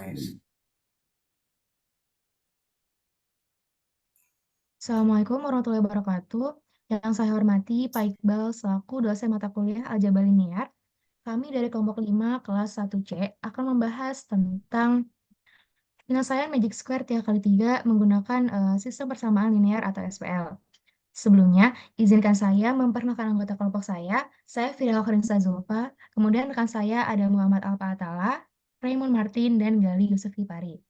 Nice. Assalamualaikum warahmatullahi wabarakatuh. Yang saya hormati Pak Iqbal selaku dosen mata kuliah Aljabar Linear. Kami dari kelompok 5 kelas 1C akan membahas tentang penyelesaian Magic Square 3x3 menggunakan sistem persamaan linear atau SPL. Sebelumnya, izinkan saya memperkenalkan anggota kelompok saya. Saya Firdaus Kharinsa Zulfa, kemudian rekan saya ada Muhammad Alfa Atala, Raymond Martin, dan Gali Yusuf Kipari.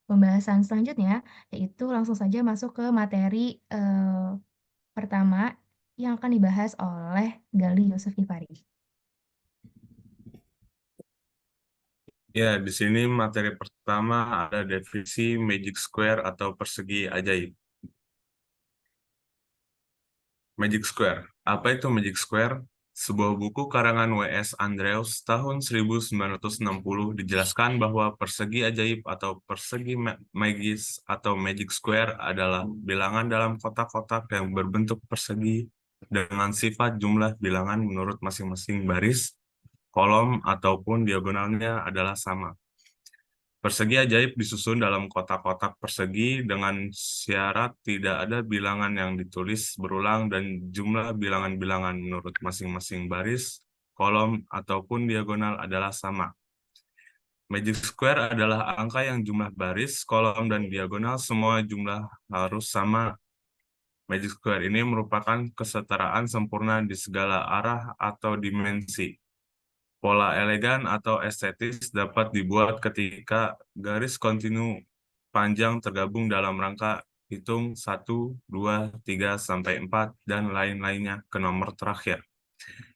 Pembahasan selanjutnya yaitu langsung saja masuk ke materi pertama yang akan dibahas oleh Gali Yusuf Kipari. Ya, di sini materi pertama ada definisi Magic Square atau persegi ajaib. Magic Square. Apa itu Magic Square? Sebuah buku karangan W.S. Andrews tahun 1960 dijelaskan bahwa persegi ajaib atau persegi magis atau Magic Square adalah bilangan dalam kotak-kotak yang berbentuk persegi dengan sifat jumlah bilangan menurut masing-masing baris, kolom, ataupun diagonalnya adalah sama. Persegi ajaib disusun dalam kotak-kotak persegi dengan syarat tidak ada bilangan yang ditulis berulang dan jumlah bilangan-bilangan menurut masing-masing baris, kolom, ataupun diagonal adalah sama. Magic Square adalah angka yang jumlah baris, kolom, dan diagonal semua jumlah harus sama. Magic Square ini merupakan kesetaraan sempurna di segala arah atau dimensi. Pola elegan atau estetis dapat dibuat ketika garis kontinu panjang tergabung dalam rangka hitung 1, 2, 3, sampai 4, dan lain-lainnya ke nomor terakhir.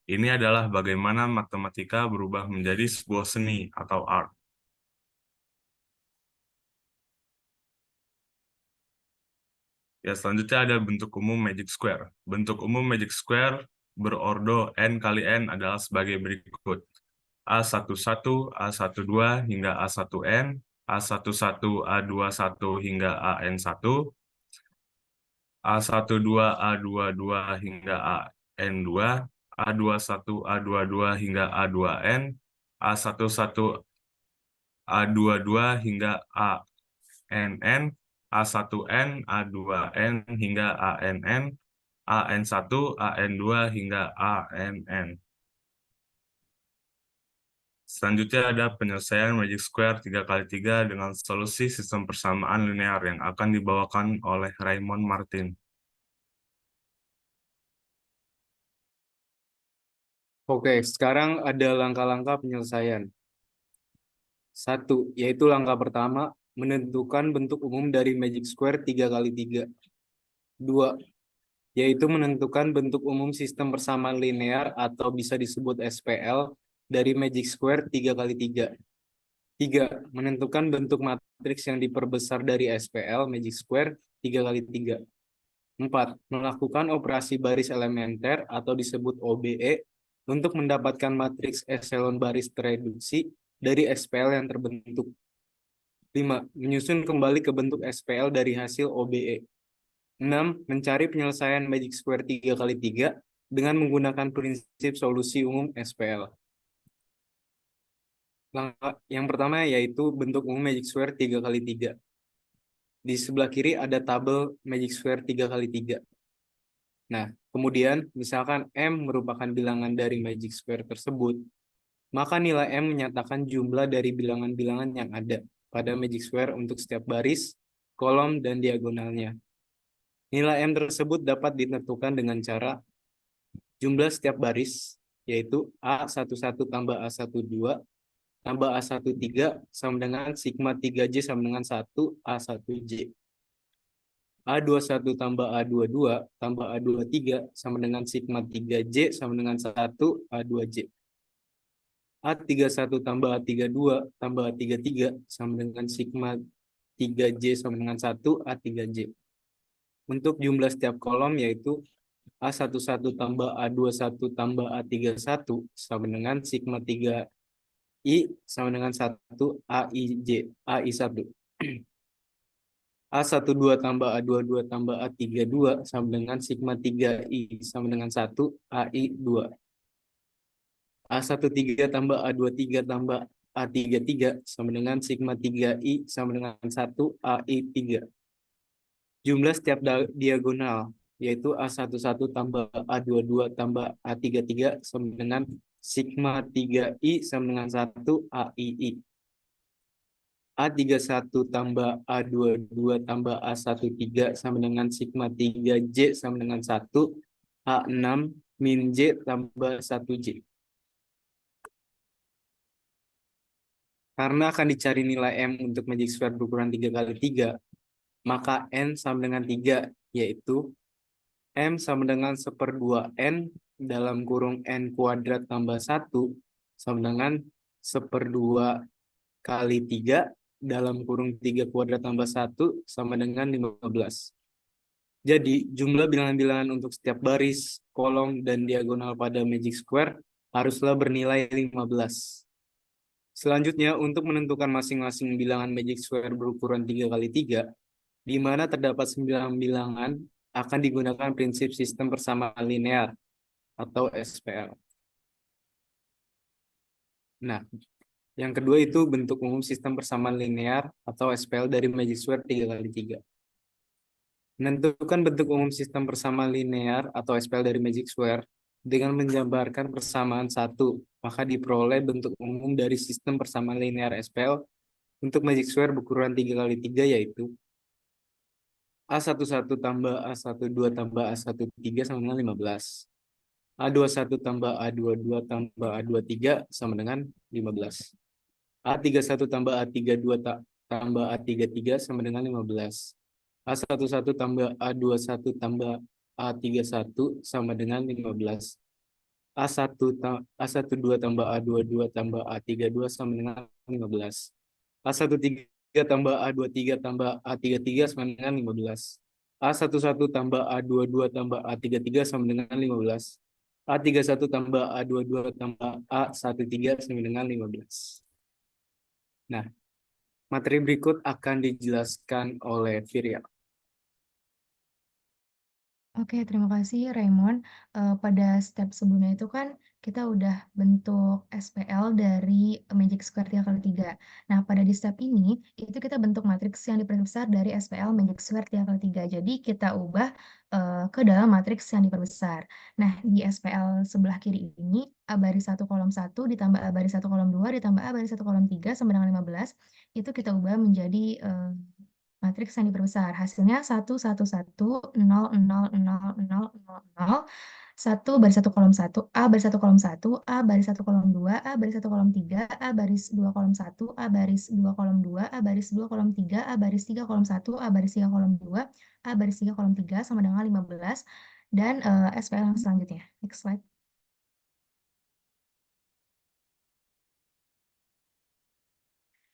Ini adalah bagaimana matematika berubah menjadi sebuah seni atau art. Ya, selanjutnya ada bentuk umum Magic Square. Bentuk umum Magic Square berordo n kali n adalah sebagai berikut. A11, A12 hingga A1N, A11, A21 hingga AN1, A12, A22 hingga AN2, A21, A22 hingga A2N, A11, A22 hingga ANN, A1N, A2N hingga ANN, AN1, AN2 hingga ANN. Selanjutnya ada penyelesaian Magic Square 3x3 dengan solusi sistem persamaan linear yang akan dibawakan oleh Raymond Martin. Oke, sekarang ada langkah-langkah penyelesaian. Satu, yaitu langkah pertama, menentukan bentuk umum dari Magic Square 3x3. Dua, yaitu menentukan bentuk umum sistem persamaan linear atau bisa disebut SPL dari Magic Square 3x3. Tiga, menentukan bentuk matriks yang diperbesar dari SPL Magic Square 3x3. Empat, melakukan operasi baris elementer atau disebut OBE untuk mendapatkan matriks eselon baris tereduksi dari SPL yang terbentuk. 5. Menyusun kembali ke bentuk SPL dari hasil OBE. 6. Mencari penyelesaian Magic Square 3x3 dengan menggunakan prinsip solusi umum SPL. Langkah yang pertama yaitu bentuk umum Magic Square 3x3. Di sebelah kiri ada tabel Magic Square 3x3. Nah, kemudian misalkan M merupakan bilangan dari Magic Square tersebut, maka nilai M menyatakan jumlah dari bilangan-bilangan yang ada pada Magic Square untuk setiap baris, kolom, dan diagonalnya. Nilai M tersebut dapat ditentukan dengan cara jumlah setiap baris, yaitu A11 tambah A12 tambah A13 sama dengan sigma 3J sama dengan 1 A1J. A21 tambah A22 tambah A23 sama dengan sigma 3J sama dengan 1 A2J. A31 tambah A32 tambah A33 sama dengan sigma 3J sama dengan 1 A3J. Untuk jumlah setiap kolom yaitu A11 tambah A21 tambah A31 sama dengan sigma 3I sama dengan 1 AIJ, AI1. A12 tambah A22 tambah A32 sama dengan sigma 3I sama dengan 1 AI2. A13 tambah A23 tambah A33 sama dengan sigma 3I sama dengan 1 AI3. Jumlah setiap diagonal yaitu A11 tambah A22 tambah A33 sama dengan sigma 3I sama dengan 1 AII. A31 tambah A22 tambah A13 sama dengan sigma 3J sama dengan 1 A6 min J tambah 1J. Karena akan dicari nilai M untuk magic square berukuran 3 kali 3, maka N sama dengan 3, yaitu M sama dengan 1/2 N dalam kurung N kuadrat tambah 1 sama dengan 1/2 kali 3 dalam kurung 3 kuadrat tambah 1 sama dengan 15. Jadi, jumlah bilangan-bilangan untuk setiap baris, kolom, dan diagonal pada magic square haruslah bernilai 15. Selanjutnya, untuk menentukan masing-masing bilangan magic square berukuran 3 kali 3, di mana terdapat 9 bilangan, akan digunakan prinsip sistem persamaan linear atau SPL. Nah, yang kedua itu bentuk umum sistem persamaan linear atau SPL dari magic square 3 kali 3. Menentukan bentuk umum sistem persamaan linear atau SPL dari magic square dengan menjabarkan persamaan 1, maka diperoleh bentuk umum dari sistem persamaan linear SPL untuk magic square berukuran 3 kali 3, yaitu A11 tambah A12 tambah A13 sama dengan 15. A21 tambah A22 tambah A23 sama dengan 15. A31 tambah A32 tambah A33 sama dengan 15. A11 tambah A21 tambah A31 sama dengan 15. A12 tambah A22 tambah A32 sama dengan 15. A13 tambah A23 tambah A33 sama dengan 15. A11 tambah A22 tambah A33 sama dengan 15. A31 tambah A22 tambah A13 sama dengan 15. Nah, materi berikut akan dijelaskan oleh Viria. Oke, terima kasih Raymond. Pada step sebelumnya itu kan kita udah bentuk SPL dari magic square 3 kali 3. Nah, pada di step ini, itu kita bentuk matriks yang diperbesar dari SPL magic square 3 kali 3. Jadi kita ubah ke dalam matriks yang diperbesar. Nah, di SPL sebelah kiri ini, A baris 1 kolom 1 ditambah A baris 1 kolom 2 ditambah A baris 1 kolom 3 sama dengan 15, itu kita ubah menjadi matriks yang diperbesar. Hasilnya 1, 1, 1, 0, 0, 0, 0, 0, 0. 1 baris 1 kolom 1, A baris 1 kolom 1, A baris 1 kolom 2, A baris 1 kolom 3, A baris 2 kolom 1, A baris 2 kolom 2, A baris 2 kolom 3, A baris 3 kolom 1, A baris 3 kolom 2, A baris 3 kolom 3 sama dengan 15. Dan SPL yang selanjutnya. Next slide.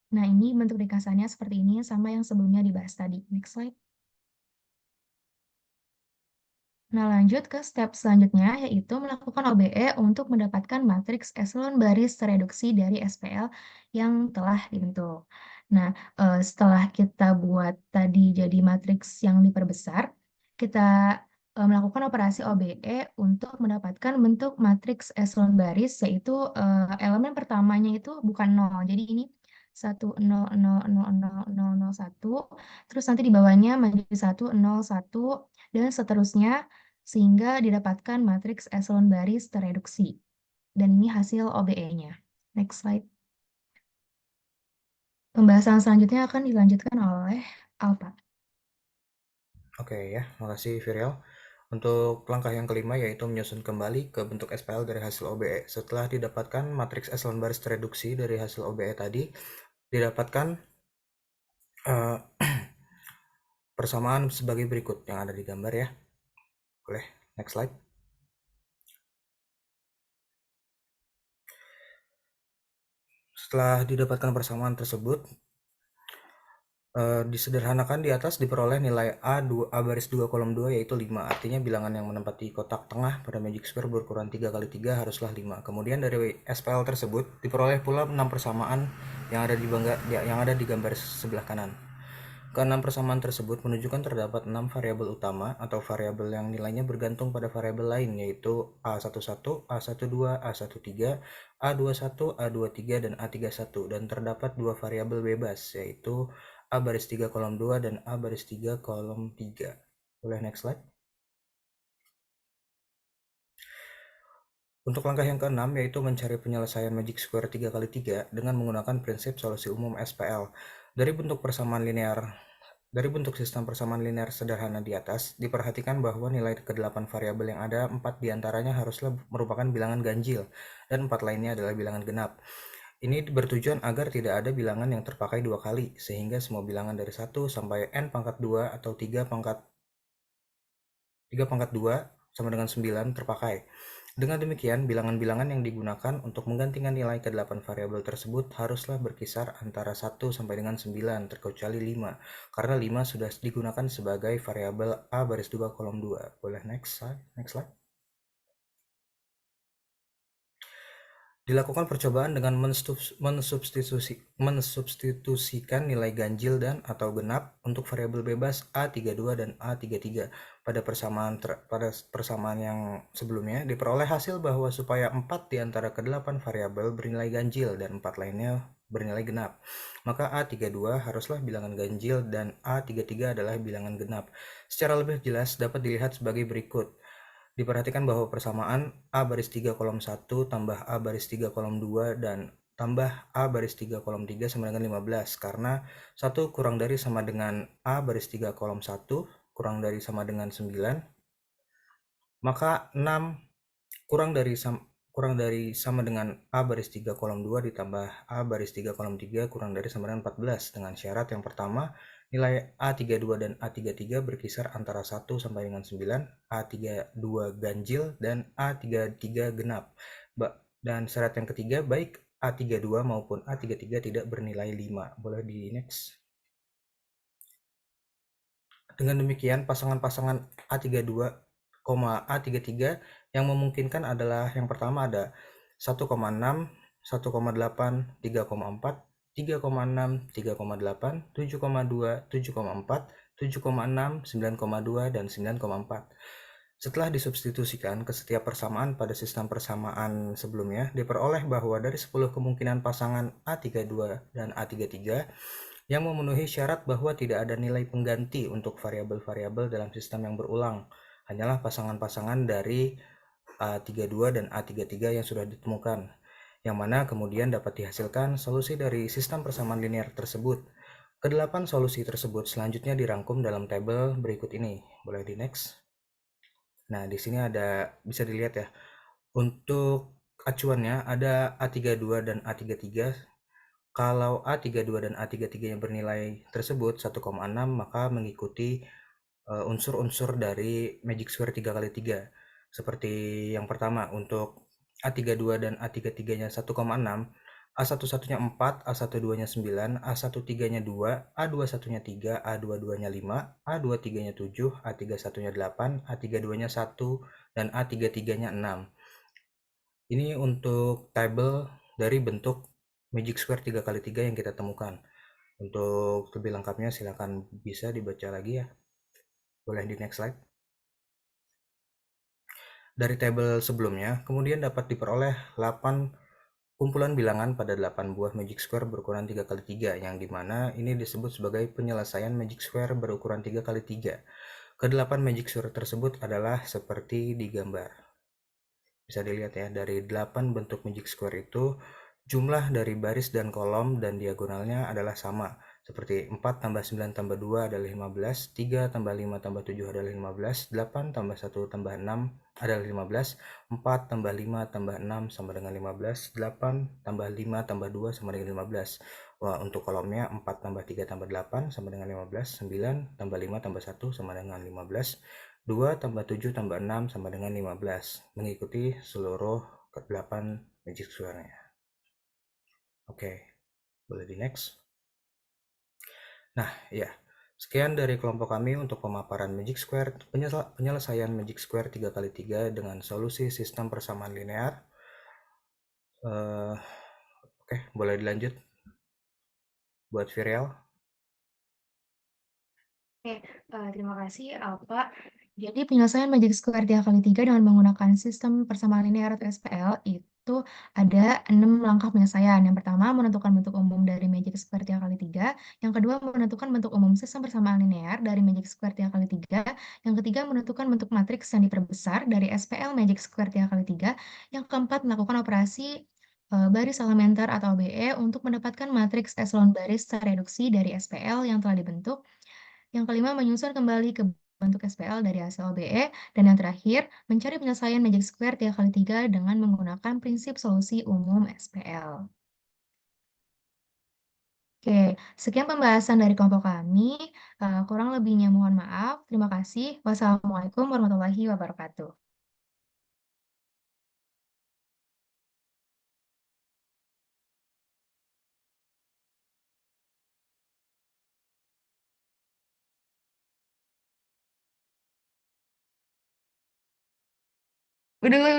Nah, ini bentuk ringkasannya seperti ini sama yang sebelumnya dibahas tadi. Next slide. Nah, lanjut ke step selanjutnya, yaitu melakukan OBE untuk mendapatkan matriks eselon baris tereduksi dari SPL yang telah dibentuk. Nah, setelah kita buat tadi jadi matriks yang diperbesar, kita melakukan operasi OBE untuk mendapatkan bentuk matriks eselon baris, yaitu elemen pertamanya itu bukan 0. Jadi ini 1, 0, 0, 0, 0, 0, 0, 1, terus nanti di bawahnya menjadi 1, 0, 1, dan seterusnya, sehingga didapatkan matriks eselon baris tereduksi. Dan ini hasil OBE-nya. Next slide. Pembahasan selanjutnya akan dilanjutkan oleh Alpa. Oke ya, makasih Virial. Untuk langkah yang kelima yaitu menyusun kembali ke bentuk SPL dari hasil OBE. Setelah didapatkan matriks eselon baris tereduksi dari hasil OBE tadi, didapatkan persamaan sebagai berikut yang ada di gambar ya. Boleh, next slide. Setelah didapatkan persamaan tersebut, disederhanakan di atas diperoleh nilai A baris 2 kolom 2 yaitu 5. Artinya bilangan yang menempati kotak tengah pada magic square berukuran 3 kali 3 haruslah 5. Kemudian dari SPL tersebut diperoleh pula 6 persamaan yang ada di gambar sebelah kanan. Keenam persamaan tersebut menunjukkan terdapat 6 variabel utama atau variabel yang nilainya bergantung pada variabel lain, yaitu A11, A12, A13, A21, A23, dan A31, dan terdapat 2 variabel bebas, yaitu A baris 3 kolom 2 dan A baris 3 kolom 3. Boleh next slide? Untuk langkah yang keenam, yaitu mencari penyelesaian magic square 3x3 dengan menggunakan prinsip solusi umum SPL. Dari bentuk sistem persamaan linear sederhana di atas, diperhatikan bahwa nilai ke-8 variabel yang ada, 4 diantaranya haruslah merupakan bilangan ganjil, dan 4 lainnya adalah bilangan genap. Ini bertujuan agar tidak ada bilangan yang terpakai 2 kali, sehingga semua bilangan dari 1 sampai n pangkat 2 atau 3 pangkat 2 sama dengan 9 terpakai. Dengan demikian, bilangan-bilangan yang digunakan untuk menggantikan nilai ke-8 variabel tersebut haruslah berkisar antara 1 sampai dengan 9, terkecuali 5, karena 5 sudah digunakan sebagai variabel A baris 2 kolom 2. Boleh next slide? Dilakukan percobaan dengan mensubstitusikan nilai ganjil dan atau genap untuk variabel bebas A32 dan A33. Pada persamaan yang sebelumnya, diperoleh hasil bahwa supaya 4 di antara ke-8 variabel bernilai ganjil dan 4 lainnya bernilai genap, maka A32 haruslah bilangan ganjil dan A33 adalah bilangan genap. Secara lebih jelas dapat dilihat sebagai berikut. Diperhatikan bahwa persamaan A baris 3 kolom 1 tambah A baris 3 kolom 2 dan tambah A baris 3 kolom 3 sama dengan 15, karena 1 kurang dari sama dengan A baris 3 kolom 1 kurang dari sama dengan 9, maka 6 kurang dari sama dengan A baris 3 kolom 2 ditambah A baris 3 kolom 3 kurang dari sama dengan 14, dengan syarat yang pertama, nilai A32 dan A33 berkisar antara 1 sampai dengan 9, A32 ganjil, dan A33 genap. Dan syarat yang ketiga, baik A32 maupun A33 tidak bernilai 5. Boleh di next. Dengan demikian, pasangan-pasangan A32, A33 yang memungkinkan adalah yang pertama ada 1,6, 1,8, 3,4, 3,6, 3,8, 7,2, 7,4, 7,6, 9,2, dan 9,4. Setelah disubstitusikan ke setiap persamaan pada sistem persamaan sebelumnya, diperoleh bahwa dari 10 kemungkinan pasangan A32 dan A33 yang memenuhi syarat bahwa tidak ada nilai pengganti untuk variabel-variabel dalam sistem yang berulang, hanyalah pasangan-pasangan dari A32 dan A33 yang sudah ditemukan, yang mana kemudian dapat dihasilkan solusi dari sistem persamaan linear tersebut. Kedelapan solusi tersebut selanjutnya dirangkum dalam tabel berikut ini. Boleh di next. Nah, di sini bisa dilihat ya. Untuk acuannya ada A32 dan A33. Kalau A32 dan A33 yang bernilai tersebut 1,6, maka mengikuti unsur-unsur dari magic square 3x3. Seperti yang pertama, untuk A32 dan A33-nya 1,6, A11-nya 4, A12-nya 9, A13-nya 2, A21-nya 3, A22-nya 5, A23-nya 7, A31-nya 8, A32-nya 1, dan A33-nya 6. Ini untuk tabel dari bentuk magic square 3x3 yang kita temukan. Untuk lebih lengkapnya silakan bisa dibaca lagi ya. Boleh di next slide. Dari tabel sebelumnya, kemudian dapat diperoleh 8 kumpulan bilangan pada 8 buah magic square berukuran 3x3, yang dimana ini disebut sebagai penyelesaian magic square berukuran 3x3. Ke-8 magic square tersebut adalah seperti di gambar. Bisa dilihat ya, dari 8 bentuk magic square itu, jumlah dari baris dan kolom dan diagonalnya adalah sama. Seperti 4 tambah 9 tambah 2 adalah 15, 3 tambah 5 tambah 7 adalah 15, 8 tambah 1 tambah 6 adalah 15, 4 tambah 5 tambah 6 sama dengan 15, 8 tambah 5 tambah 2 sama dengan 15. Wah, untuk kolomnya 4 tambah 3 tambah 8 sama dengan 15, 9 tambah 5 tambah 1 sama dengan 15, 2 tambah 7 tambah 6 sama dengan 15, mengikuti seluruh ke-8 magic square-nya. Oke, boleh di next. Nah, ya. Sekian dari kelompok kami untuk pemaparan magic square, penyelesaian magic square 3x3 dengan solusi sistem persamaan linear. Oke, boleh dilanjut buat Virial. Terima kasih, Alfa. Jadi penyelesaian magic square 3 kali 3 dengan menggunakan sistem persamaan linear atau SPL itu ada 6 langkah penyelesaian. Yang pertama, menentukan bentuk umum dari magic square 3 kali 3. Yang kedua, menentukan bentuk umum sistem persamaan linear dari magic square 3 kali 3. Yang ketiga, menentukan bentuk matriks yang diperbesar dari SPL magic square 3 kali 3. Yang keempat, melakukan operasi baris elementer atau OBE untuk mendapatkan matriks eselon baris tereduksi dari SPL yang telah dibentuk. Yang kelima, menyusun kembali ke bentuk SPL dari hasil OBE. Dan yang terakhir, mencari penyelesaian magic square 3 kali 3 dengan menggunakan prinsip solusi umum SPL. Oke, sekian pembahasan dari kelompok kami. Kurang lebihnya mohon maaf. Terima kasih. Wassalamualaikum warahmatullahi wabarakatuh. Udah.